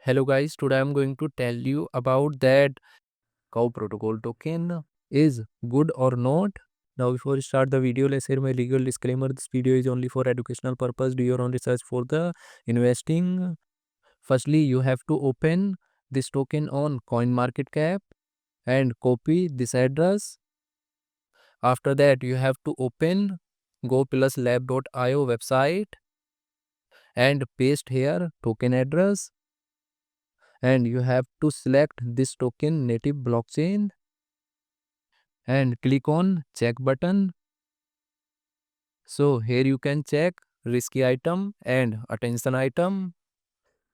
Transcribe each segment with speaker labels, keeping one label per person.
Speaker 1: Hello guys, today I'm going to tell you about that CoW protocol token is good or not. Now before we start the video, let's hear my legal disclaimer. This video is only for educational purpose. Do your own research for the investing. Firstly, you have to open this token on CoinMarketCap and copy this address. After that, you have to open gopluslab.io website and paste here token address. And you have to select this token native blockchain and click on check button. So here you can check risky item and attention item.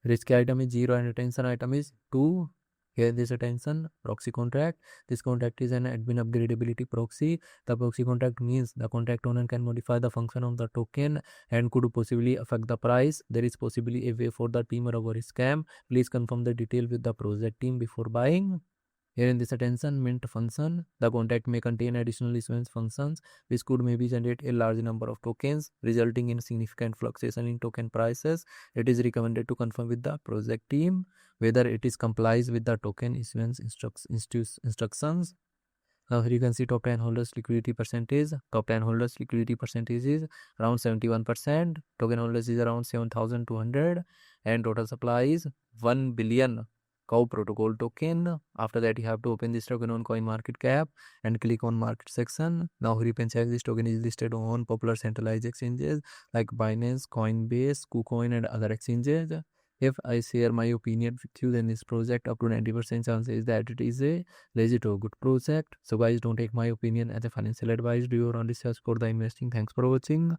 Speaker 1: Risky item is 0 and attention item is 2. Here this attention proxy contract. This contract is an admin upgradability proxy. The proxy contract means the contract owner can modify the function of the token and could possibly affect the price. There is possibly a way for the team or avoid scam. Please confirm the detail with the project team before buying. Here in this attention mint function, the contract may contain additional issuance functions which could maybe generate a large number of tokens, resulting in significant fluctuation in token prices. It is recommended to confirm with the project team whether it is complies with the token issuance instructions. Now here you can see top 10 holders liquidity percentage. Top 10 holders liquidity percentage is around 71%. Token holders is around 7,200 and total supply is 1 billion CoW protocol token. After that you have to open this token on CoinMarketCap and click on market section. Now here you can check this token is listed on popular centralized exchanges like Binance, Coinbase, KuCoin and other exchanges. If I share my opinion with you, then this project up to 90% chance is that it is a legit or good project. So guys, don't take my opinion as a financial advice. Do your own research for the investing. Thanks for watching.